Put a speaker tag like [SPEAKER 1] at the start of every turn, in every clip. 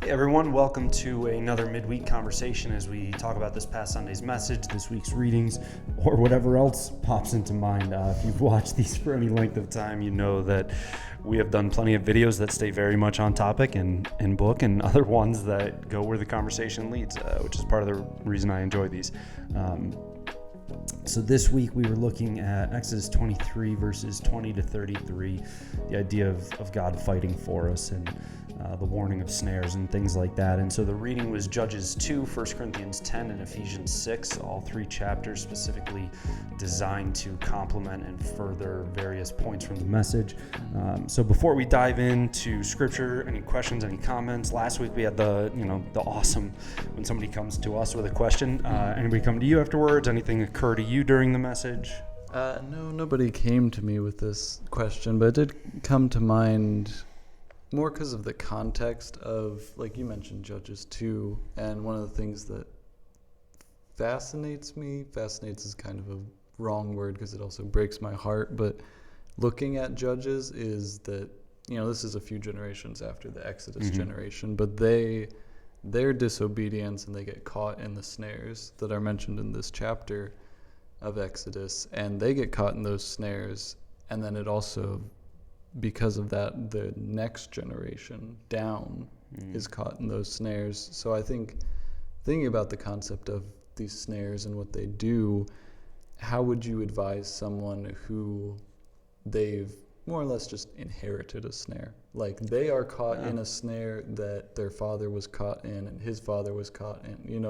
[SPEAKER 1] Hey everyone, welcome to another midweek conversation as we talk about this past Sunday's message, this week's readings, or whatever else pops into mind. If you've watched these for any length of time, you know that we have done plenty of videos that stay very much on topic and book, and other ones that go where the conversation leads, which is part of the reason I enjoy these. So this week we were looking at Exodus 23 verses 20 to 33, the idea of God fighting for us and the warning of snares and things like that. And so the reading was Judges 2, 1 Corinthians 10, and Ephesians 6, all three chapters specifically designed to complement and further various points from the message. So before we dive into scripture, any questions, any comments? Last week we had the awesome when somebody comes to us with a question. Anybody come to you afterwards? Anything occur to you during the message?
[SPEAKER 2] No, nobody came to me with this question, but it did come to mind more because of the context of, like you mentioned, Judges 2, and one of the things that fascinates is kind of a wrong word because it also breaks my heart, but looking at Judges is that, this is a few generations after the Exodus generation, but their disobedience and they get caught in the snares that are mentioned in this chapter of Exodus, and they get caught in those snares, and then it also, because of that, the next generation down is caught in those snares. So I think thinking about the concept of these snares and what they do, how would you advise someone who they've more or less just inherited a snare? Like they are caught in a snare that their father was caught in and his father was caught in,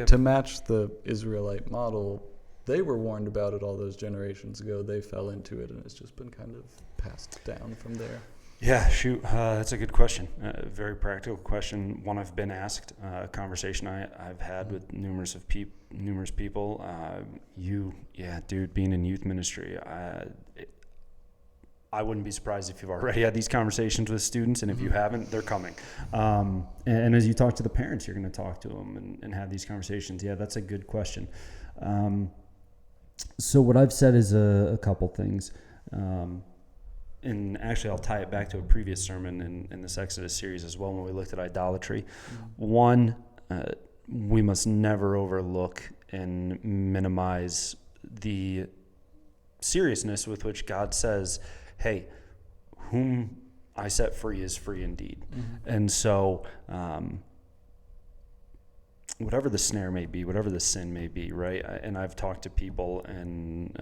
[SPEAKER 2] to match the Israelite model. They were warned about it all those generations ago. They fell into it, and it's just been kind of passed down from there.
[SPEAKER 1] Yeah, shoot. That's a good question. Very practical question. One I've been asked. A conversation I've had with numerous people. Being in youth ministry, I wouldn't be surprised if you've already had these conversations with students, and if you haven't, they're coming. And as you talk to the parents, you're going to talk to them and have these conversations. Yeah, that's a good question. So what I've said is a couple things. And actually, I'll tie it back to a previous sermon in this Exodus series as well when we looked at idolatry. One, we must never overlook and minimize the seriousness with which God says, hey, whom I set free is free indeed. And so whatever the snare may be, whatever the sin may be, right? And I've talked to people, and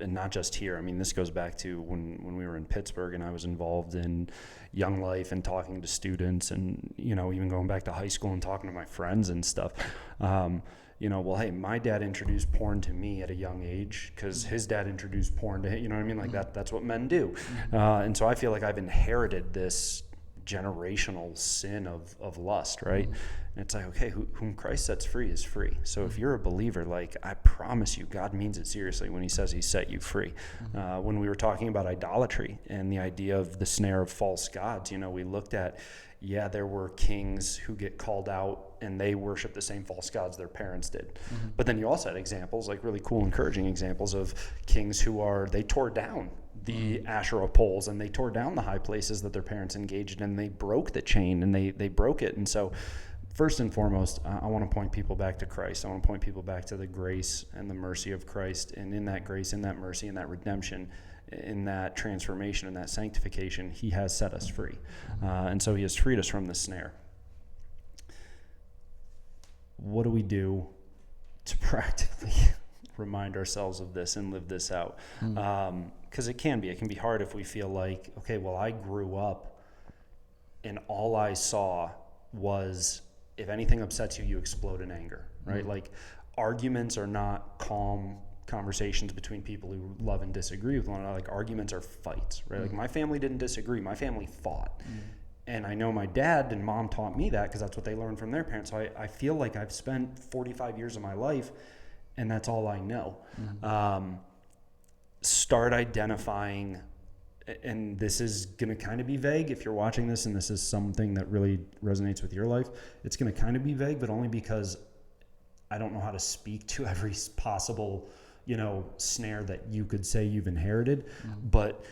[SPEAKER 1] not just here. I mean, this goes back to when we were in Pittsburgh, and I was involved in Young Life and talking to students, and even going back to high school and talking to my friends and stuff. Hey, my dad introduced porn to me at a young age because his dad introduced porn to him. You know what I mean? Like that's what men do. And so I feel like I've inherited this generational sin of lust, right? And it's like, okay, whom Christ sets free is free. So if you're a believer, like, I promise you, God means it seriously when he says he set you free. When we were talking about idolatry and the idea of the snare of false gods, we looked at, there were kings who get called out and they worship the same false gods their parents did. But then you also had examples, like really cool, encouraging examples of kings they tore down the Asherah poles and they tore down the high places that their parents engaged in, and they broke the chain and they broke it. And so first and foremost, I want to point people back to Christ. I want to point people back to the grace and the mercy of Christ. And in that grace, in that mercy, in that redemption, in that transformation, in that sanctification, he has set us free. And so he has freed us from the snare. What do we do to practically remind ourselves of this and live this out? Because it can be hard if we feel like, okay, well, I grew up and all I saw was, if anything upsets you, you explode in anger, right? Like, arguments are not calm conversations between people who love and disagree with one another. Like, arguments are fights, right? Like, my family didn't disagree. My family fought. And I know my dad and mom taught me that because that's what they learned from their parents. So I feel like I've spent 45 years of my life, and that's all I know. Start identifying, and this is going to kind of be vague if you're watching this and this is something that really resonates with your life. It's going to kind of be vague, but only because I don't know how to speak to every possible snare that you could say you've inherited. But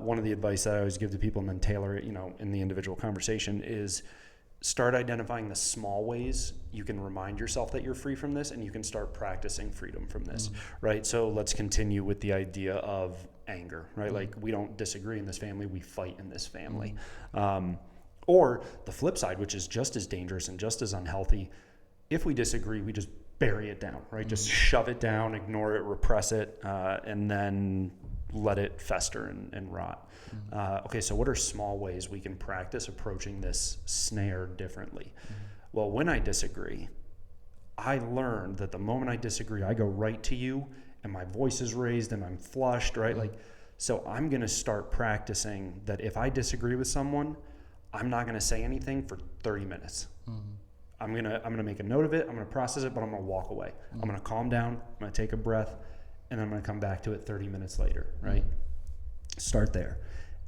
[SPEAKER 1] one of the advice that I always give to people and then tailor it, in the individual conversation is start identifying the small ways you can remind yourself that you're free from this, and you can start practicing freedom from this, right? So let's continue with the idea of anger, right? Like, we don't disagree in this family, we fight in this family. Or the flip side, which is just as dangerous and just as unhealthy, if we disagree, we just bury it down, right? Just shove it down, ignore it, repress it, and then let it fester and rot. Okay, so what are small ways we can practice approaching this snare differently? Well, when I disagree, I learned that the moment I disagree, I go right to you, and my voice is raised, and I'm flushed, right? Like, so I'm going to start practicing that if I disagree with someone, I'm not going to say anything for 30 minutes. I'm going to make a note of it. I'm going to process it, but I'm going to walk away. I'm going to calm down. I'm going to take a breath, and I'm going to come back to it 30 minutes later, right? Start there.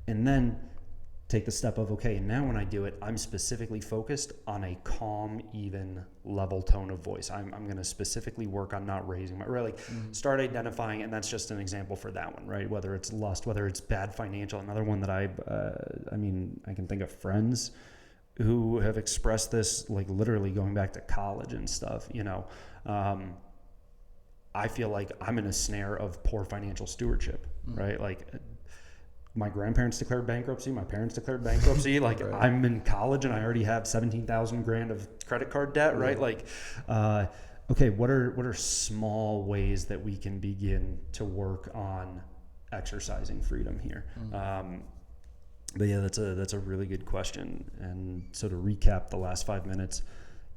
[SPEAKER 1] And then take the step of, okay, now when I do it, I'm specifically focused on a calm, even, level tone of voice. I'm going to specifically work on not raising my, right? Like, start identifying, and that's just an example for that one, right? Whether it's lust, whether it's bad financial. Another one that I can think of friends who have expressed this, like, literally going back to college and stuff, you know. I feel like I'm in a snare of poor financial stewardship, right? Like, my grandparents declared bankruptcy, my parents declared bankruptcy. Like, right. I'm in college and I already have $17,000 of credit card debt, right? Like, okay, what are small ways that we can begin to work on exercising freedom here? But yeah, that's a really good question. And so to recap the last 5 minutes,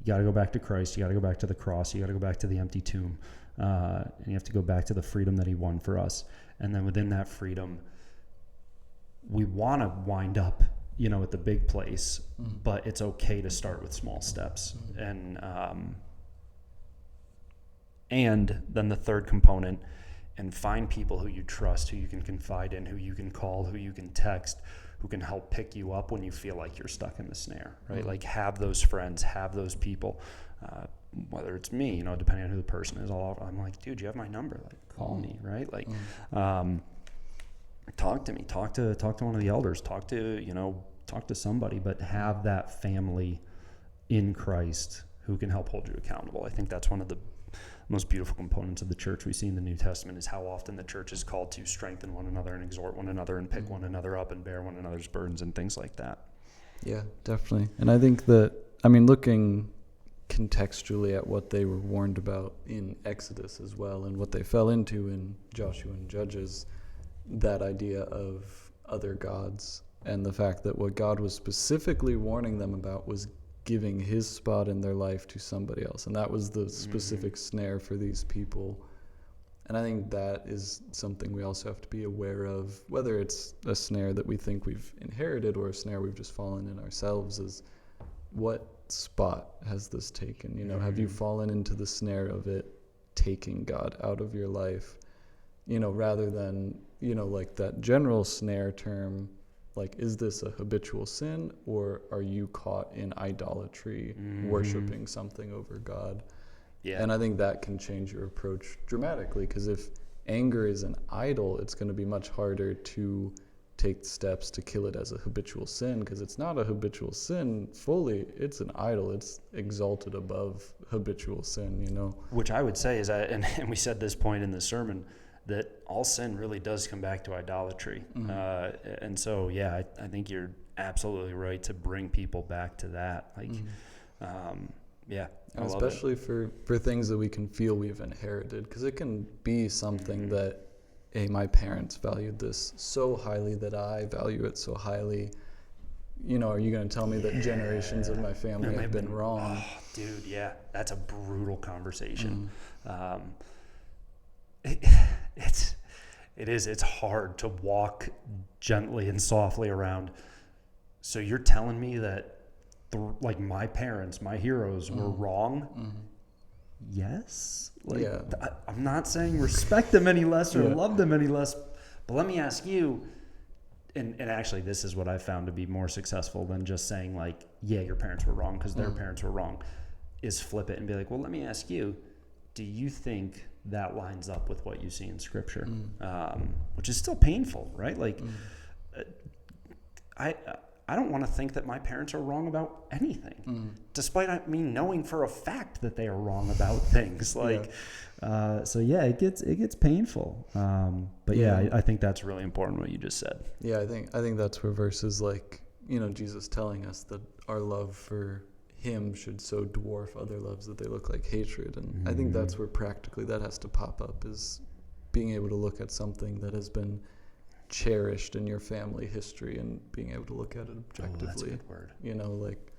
[SPEAKER 1] you got to go back to Christ. You got to go back to the cross. You got to go back to the empty tomb. And you have to go back to the freedom that he won for us. And then within that freedom, we want to wind up, you know, at the big place, but it's okay to start with small steps. And then the third component, and find people who you trust, who you can confide in, who you can call, who you can text, who can help pick you up when you feel like you're stuck in the snare, right? Like, have those friends, have those people, whether it's me, you know, depending on who the person is, I'm like, dude, you have my number, like, call me, right? Like, talk to me, talk to one of the elders, talk to somebody, but have that family in Christ who can help hold you accountable. I think that's one of the most beautiful components of the church we see in the New Testament, is how often the church is called to strengthen one another and exhort one another and pick one another up and bear one another's burdens and things like that. Yeah, definitely. And I think that, I mean, looking contextually at what they were warned about in Exodus as well, and what they fell into in Joshua and Judges, that idea of other gods, and the fact that what God was specifically warning them about was giving his spot in their life to somebody else. And that was the specific snare for these people. And I think that is something we also have to be aware of, whether it's a snare that we think we've inherited or a snare we've just fallen in ourselves, is what spot has this taken? You know, have you fallen into the snare of it taking God out of your life? You know, rather than, you know, like that general snare term, like, is this a habitual sin, or are you caught in idolatry, worshiping something over God? Yeah. And I think that can change your approach dramatically, because if anger is an idol, it's going to be much harder to take steps to kill it as a habitual sin, because it's not a habitual sin fully, it's an idol. It's exalted above habitual sin, you know? Which I would say is that, and we said this point in the sermon, that all sin really does come back to idolatry. And so, yeah, I think you're absolutely right to bring people back to that. Like, yeah. And especially for things that we can feel we've inherited, because it can be something that, hey, my parents valued this so highly that I value it so highly. You know, are you going to tell me that generations of my family have been wrong? Oh, dude, yeah. That's a brutal conversation. It's hard to walk gently and softly around. So you're telling me that like my parents, my heroes were wrong? Yes. Like, yeah. I'm not saying respect them any less or love them any less, but let me ask you, and actually this is what I found to be more successful than just saying like, yeah, your parents were wrong because their parents were wrong, is flip it and be like, well, let me ask you, do you think that lines up with what you see in Scripture? Which is still painful, right? Like, I I don't want to think that my parents are wrong about anything, despite me knowing for a fact that they are wrong about things. Like, so yeah, it gets painful. But I think that's really important what you just said.
[SPEAKER 2] Yeah, I think that's where verses like, Jesus telling us that our love for him should so dwarf other loves that they look like hatred. And I think that's where practically that has to pop up, is being able to look at something that has been cherished in your family history and being able to look at it objectively.
[SPEAKER 1] That's a good word.
[SPEAKER 2] Like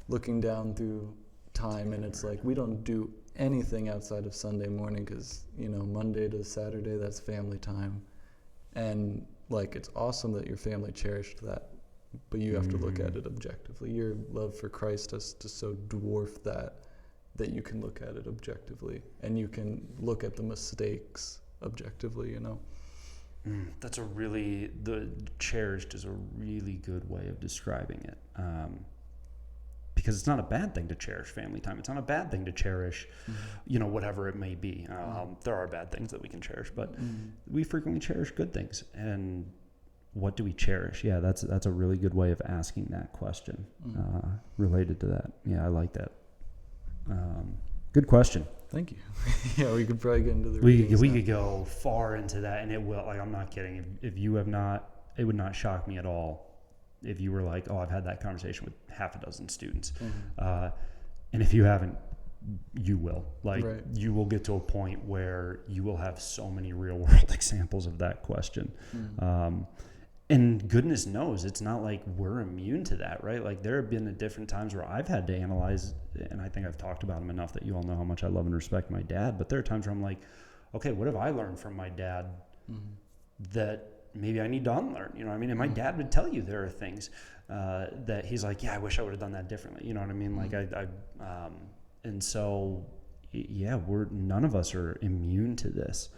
[SPEAKER 2] looking down through time, and it's like we don't do anything outside of Sunday morning because, Monday to Saturday, that's family time. And like, it's awesome that your family cherished that, but you have to look at it objectively. Your love for Christ has to so dwarf that you can look at it objectively, and you can look at the mistakes objectively,
[SPEAKER 1] That's the cherished is a really good way of describing it. Because it's not a bad thing to cherish family time. It's not a bad thing to cherish, whatever it may be. There are bad things that we can cherish, but we frequently cherish good things. And what do we cherish? Yeah, that's a really good way of asking that question related to that. Yeah, I like that. Good question.
[SPEAKER 2] Thank you. Yeah, we could probably get into the
[SPEAKER 1] we could go far into that, and it will. Like, I'm not kidding. If you have not, it would not shock me at all if you were like, oh, I've had that conversation with half a dozen students. And if you haven't, you will. Like, you will get to a point where you will have so many real world examples of that question. And goodness knows, it's not like we're immune to that, right? Like, there have been different times where I've had to analyze, and I think I've talked about him enough that you all know how much I love and respect my dad. But there are times where I'm like, okay, what have I learned from my dad that maybe I need to unlearn? You know what I mean? And my dad would tell you there are things that he's like, yeah, I wish I would have done that differently. You know what I mean? Like, and so, yeah, none of us are immune to this.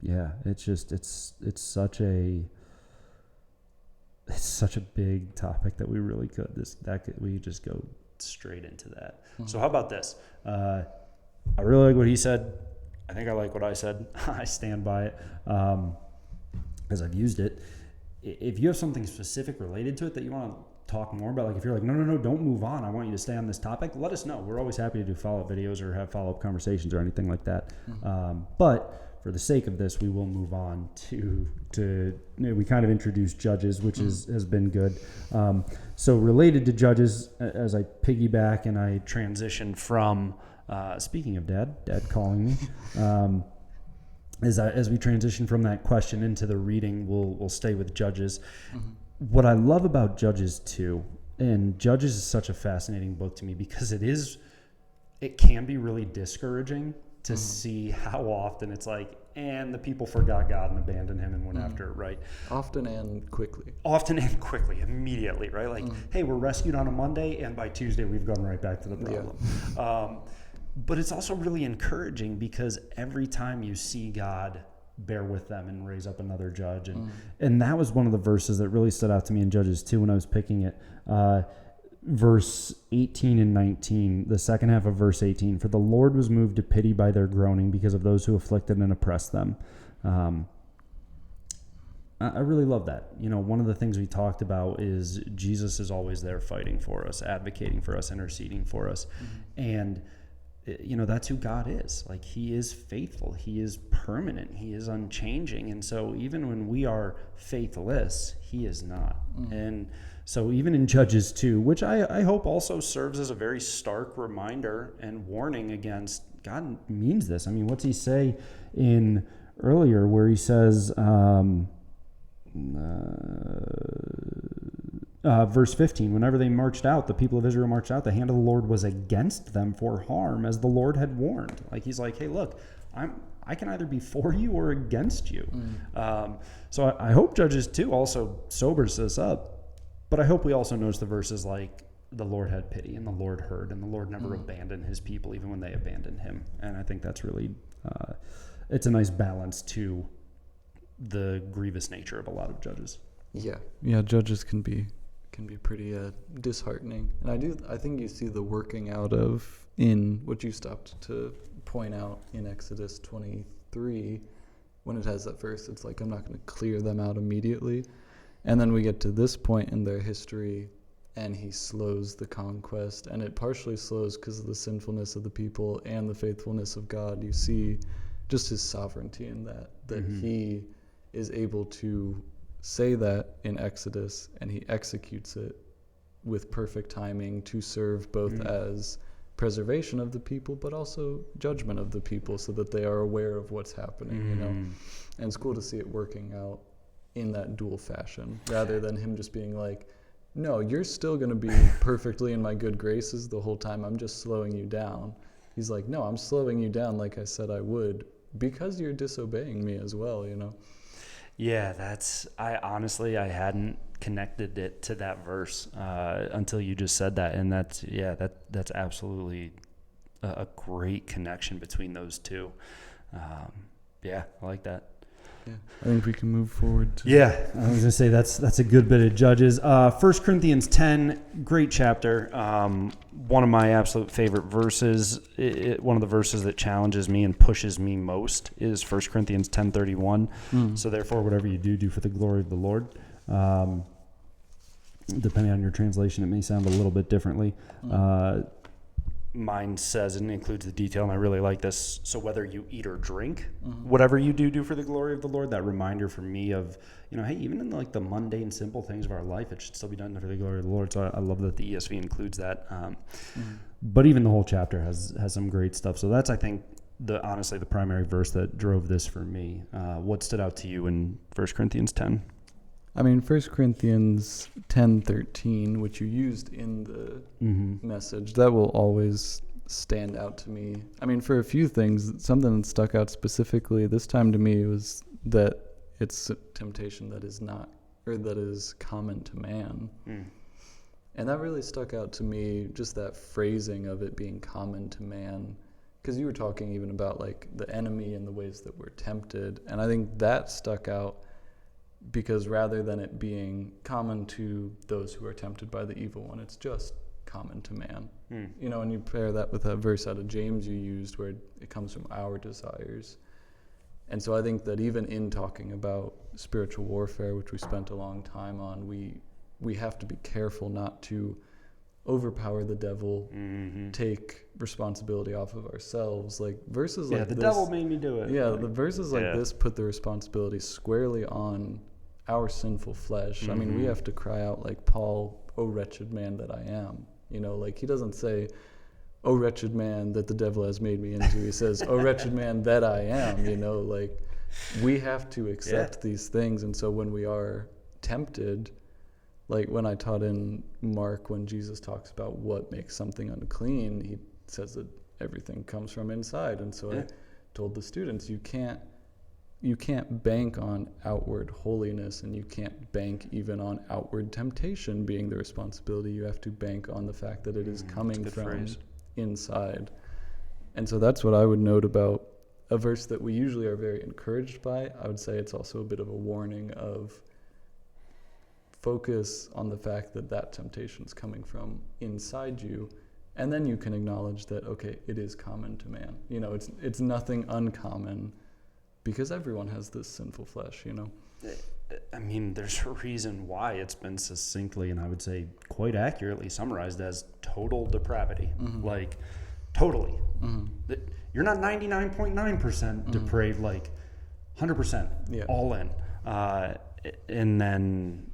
[SPEAKER 1] Yeah, it's such a big topic that we really we just go straight into that. So how about this? I really like what he said. I think I like what I said. I stand by it because I've used it. If you have something specific related to it that you want to talk more about, like if you're like, no, don't move on, I want you to stay on this topic, let us know. We're always happy to do follow-up videos or have follow-up conversations or anything like that. But for the sake of this, we will move on to we kind of introduced Judges, which has been good. So related to Judges, as I piggyback and I transition from, speaking of Dad calling me, as we transition from that question into the reading, we'll stay with Judges. What I love about Judges 2, and Judges is such a fascinating book to me because it can be really discouraging to see how often it's like, and the people forgot God and abandoned him and went after it, right?
[SPEAKER 2] Often and quickly,
[SPEAKER 1] immediately, right? Like, hey, we're rescued on a Monday, and by Tuesday we've gone right back to the problem. Yeah. But it's also really encouraging because every time you see God bear with them and raise up another judge, and that was one of the verses that really stood out to me in Judges 2 when I was picking it. Verse 18 and 19, the second half of verse 18, for the Lord was moved to pity by their groaning because of those who afflicted and oppressed them. I really love that. One of the things we talked about is Jesus is always there fighting for us, advocating for us, interceding for us. And that's who God is. Like, he is faithful. He is permanent. He is unchanging. And so even when we are faithless, he is not. And so even in Judges 2, which I hope also serves as a very stark reminder and warning against, God means this. I mean, what's he say in earlier where he says, verse 15, whenever they marched out, the people of Israel marched out, the hand of the Lord was against them for harm, as the Lord had warned. Like, he's like, hey, look, I can either be for you or against you. So I hope Judges 2 also sobers us up. But I hope we also notice the verses like the Lord had pity and the Lord heard and the Lord never abandoned his people even when they abandoned him. And I think that's really, it's a nice balance to the grievous nature of a lot of Judges.
[SPEAKER 2] Yeah, Judges can be pretty disheartening. And I think you see the working out of in what you stopped to point out in Exodus 23 when it has that verse. It's like, I'm not going to clear them out immediately. And then we get to this point in their history, and he slows the conquest. And it partially slows because of the sinfulness of the people and the faithfulness of God. You see just his sovereignty in that he is able to say that in Exodus, and he executes it with perfect timing to serve both as preservation of the people, but also judgment of the people, so that they are aware of what's happening, you know. And it's cool to see it working out in that dual fashion, rather than him just being like, no, you're still going to be perfectly in my good graces the whole time. I'm just slowing you down. He's like, no, I'm slowing you down like I said I would, because you're disobeying me as well, you know.
[SPEAKER 1] Yeah, I hadn't connected it to that verse until you just said that, and that's absolutely a great connection between those two. I like that.
[SPEAKER 2] Yeah, I think we can move forward to...
[SPEAKER 1] Yeah, I was gonna say that's a good bit of Judges. 1 Corinthians 10, great chapter. One of my absolute favorite verses. One of the verses that challenges me and pushes me most is 1 Corinthians 10:31. So therefore, whatever you do for the glory of the Lord. Depending on your translation, it may sound a little bit differently. Mine says, and includes the detail, and I really like this. So whether you eat or drink, whatever you do for the glory of the Lord. That reminder for me of, hey, even in like the mundane, simple things of our life, it should still be done for the glory of the Lord. So I love that the ESV includes that. But even the whole chapter has some great stuff. So that's, I think, honestly the primary verse that drove this for me. What stood out to you in 1 Corinthians 10?
[SPEAKER 2] I mean, 1 Corinthians 10:13, which you used in the message, that will always stand out to me. I mean, for a few things, something that stuck out specifically this time to me was that it's a temptation that is not, or that is common to man. And that really stuck out to me, just that phrasing of it being common to man. Because you were talking even about like the enemy and the ways that we're tempted. And I think that stuck out, because rather than it being common to those who are tempted by the evil one, it's just common to man. And you pair that with that verse out of James you used, where it comes from our desires. And so I think that even in talking about spiritual warfare, which we spent a long time on, we have to be careful not to overpower the devil, take responsibility off of ourselves. Like verses like this,
[SPEAKER 1] devil made me do it.
[SPEAKER 2] Yeah, the verses like this put the responsibility squarely on our sinful flesh. I mean, we have to cry out like Paul, "O wretched man that I am." Like he doesn't say, "O wretched man that the devil has made me into." He says, "O wretched man that I am." Like we have to accept these things. And so when we are tempted, like when I taught in Mark, when Jesus talks about what makes something unclean, he says that everything comes from inside. And so I told the students, you can't bank on outward holiness, and you can't bank even on outward temptation being the responsibility. You have to bank on the fact that it is coming from inside. And so that's what I would note about a verse that we usually are very encouraged by. I would say it's also a bit of a warning of focus on the fact that temptation is coming from inside you, and then you can acknowledge that, okay, it is common to man. It's nothing uncommon, because everyone has this sinful flesh,
[SPEAKER 1] I mean, there's a reason why it's been succinctly, and I would say quite accurately, summarized as total depravity. Like, totally. You're not 99.9% depraved, like 100%, all in. And then,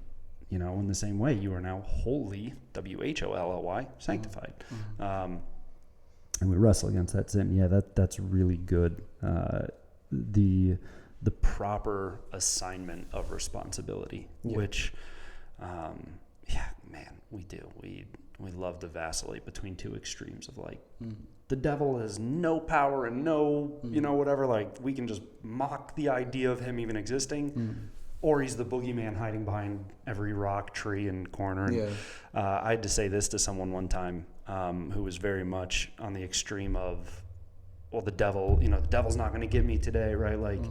[SPEAKER 1] in the same way, you are now wholly, WHOLLY, sanctified. And we wrestle against that sin. Yeah, that's really good. The proper assignment of responsibility, which, we do. We love to vacillate between two extremes of like, the devil has no power and no, whatever. Like we can just mock the idea of him even existing, or he's the boogeyman hiding behind every rock, tree, and corner. And, I had to say this to someone one time who was very much on the extreme of, well, the devil, the devil's not going to get me today, right? Like,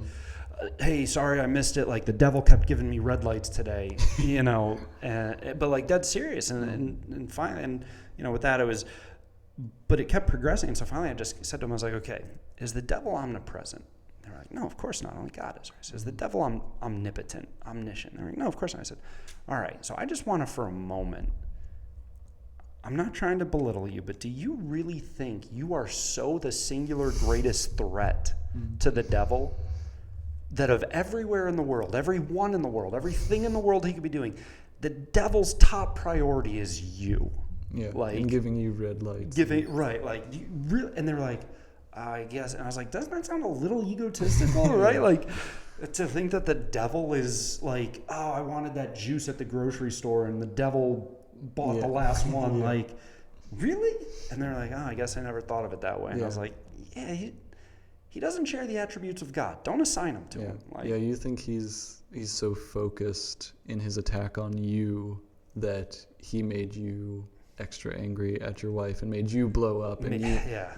[SPEAKER 1] hey, sorry I missed it. Like, the devil kept giving me red lights today, but like dead serious. And finally, and with that, but it kept progressing. And so finally I just said to him, I was like, okay, is the devil omnipresent? They're like, no, of course not. Only God is. I says, the devil omnipotent, omniscient. They're like, no, of course not. I said, all right, so I just want to, for a moment, I'm not trying to belittle you, but do you really think you are so the singular greatest threat to the devil that of everywhere in the world, everyone in the world, everything in the world he could be doing, the devil's top priority is you?
[SPEAKER 2] Yeah,
[SPEAKER 1] like,
[SPEAKER 2] and giving you red lights.
[SPEAKER 1] Right, like, you really, and they're like, I guess, and I was like, doesn't that sound a little egotistical, right? Like, to think that the devil is like, oh, I wanted that juice at the grocery store, and the devil bought the last one. Like, really? And they're like, oh, I guess I never thought of it that way. And I was like, yeah, he doesn't share the attributes of God. Don't assign him to him. Like,
[SPEAKER 2] you think he's so focused in his attack on you that he made you extra angry at your wife and made you blow up, and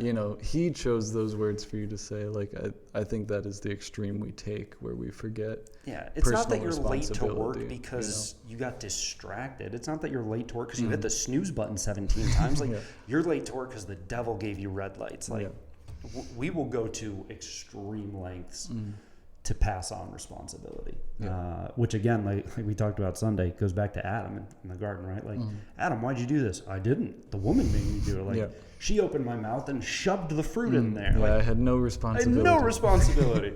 [SPEAKER 2] you know, he chose those words for you to say. Like, I think that is the extreme we take, where we forget.
[SPEAKER 1] Yeah, it's not that you're late to work because you got distracted. It's not that you're late to work because you hit the snooze button 17 times. Like, you're late to work because the devil gave you red lights. Like, we will go to extreme lengths to pass on responsibility, which again, like we talked about Sunday, goes back to Adam in the garden, right? Like, Adam, why'd you do this? I didn't. The woman made me do it. Like, she opened my mouth and shoved the fruit in there.
[SPEAKER 2] Yeah,
[SPEAKER 1] like,
[SPEAKER 2] I had no responsibility.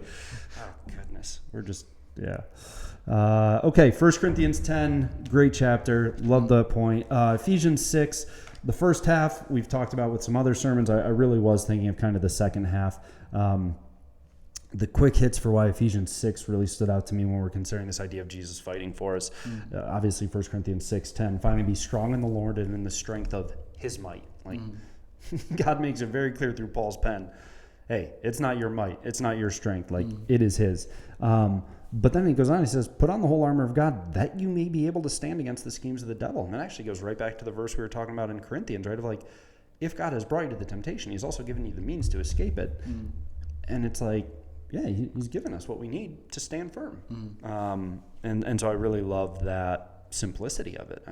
[SPEAKER 1] Oh, goodness. We're just, okay, 1 Corinthians 10, great chapter. Love the point. Ephesians 6, the first half we've talked about with some other sermons. I really was thinking of kind of the second half. The quick hits for why Ephesians 6 really stood out to me when we're considering this idea of Jesus fighting for us. Obviously, 1 Corinthians 6:10, finally be strong in the Lord and in the strength of his might. Like, God makes it very clear through Paul's pen, hey, it's not your might, it's not your strength, like it is his. But then he goes on, he says, put on the whole armor of God that you may be able to stand against the schemes of the devil. And that actually goes right back to the verse we were talking about in Corinthians, right? Of like, if God has brought you to the temptation, he's also given you the means to escape it. And it's like, yeah, he's given us what we need to stand firm. And so I really love that simplicity of it.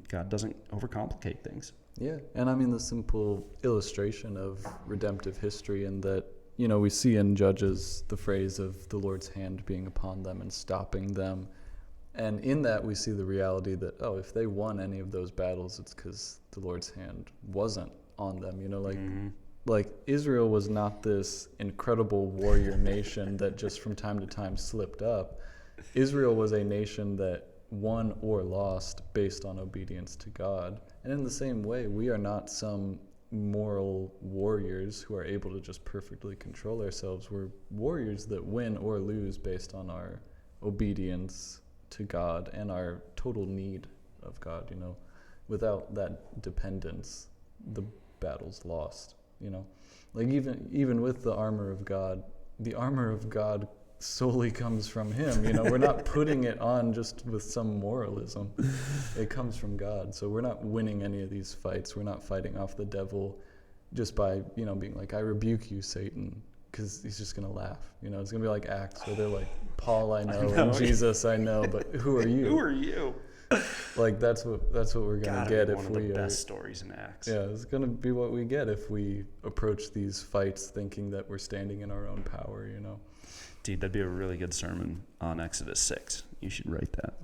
[SPEAKER 1] God doesn't overcomplicate things.
[SPEAKER 2] Yeah, and I mean the simple illustration of redemptive history, in that, you know, we see in Judges the phrase of the Lord's hand being upon them and stopping them. And in that we see the reality that, oh, if they won any of those battles, it's because the Lord's hand wasn't on them. You know, like, like Israel was not this incredible warrior nation that just from time to time slipped up. Israel was a nation that won or lost based on obedience to God. And in the same way, we are not some moral warriors who are able to just perfectly control ourselves. We're warriors that win or lose based on our obedience to God and our total need of God. You know, without that dependence, the battle's lost. You know, like even with the armor of God solely comes from him. You know, we're not putting it on just with some moralism. It comes from God. So we're not winning any of these fights. We're not fighting off the devil just by, you know, being like, I rebuke you, Satan, because he's just going to laugh. You know, it's going to be like Acts, where they're like, Paul I know, and Jesus I know, but who are you?
[SPEAKER 1] Who are you?
[SPEAKER 2] Like, that's what we're going to get if we...
[SPEAKER 1] one of the best stories in Acts.
[SPEAKER 2] Yeah, it's going to be what we get if we approach these fights thinking that we're standing in our own power, you know.
[SPEAKER 1] Dude, that'd be a really good sermon on Exodus 6. You should write that.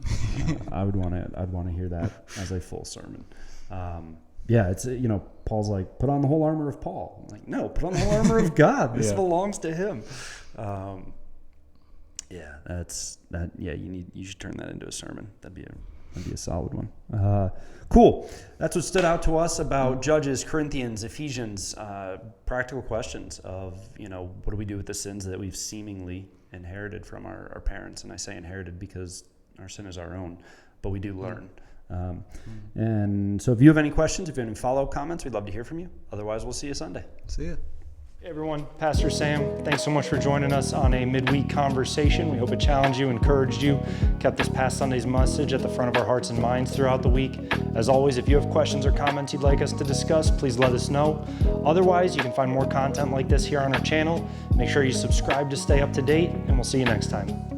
[SPEAKER 1] I'd want to hear that as a full sermon. Yeah, it's, you know, Paul's like, put on the whole armor of Paul. I'm like, no, put on the whole armor of God. This belongs to him. You should turn that into a sermon. That'd be a solid one. Cool. That's what stood out to us about Judges, Corinthians, Ephesians. Practical questions of, you know, what do we do with the sins that we've seemingly inherited from our parents? And I say inherited because our sin is our own, but we do learn. And so if you have any questions, if you have any follow-up comments, we'd love to hear from you. Otherwise, we'll see you Sunday.
[SPEAKER 2] See ya.
[SPEAKER 3] Hey everyone, Pastor Sam, thanks so much for joining us on a midweek conversation. We hope it challenged you, encouraged you, kept this past Sunday's message at the front of our hearts and minds throughout the week. As always, if you have questions or comments you'd like us to discuss, please let us know. Otherwise, you can find more content like this here on our channel. Make sure you subscribe to stay up to date, and we'll see you next time.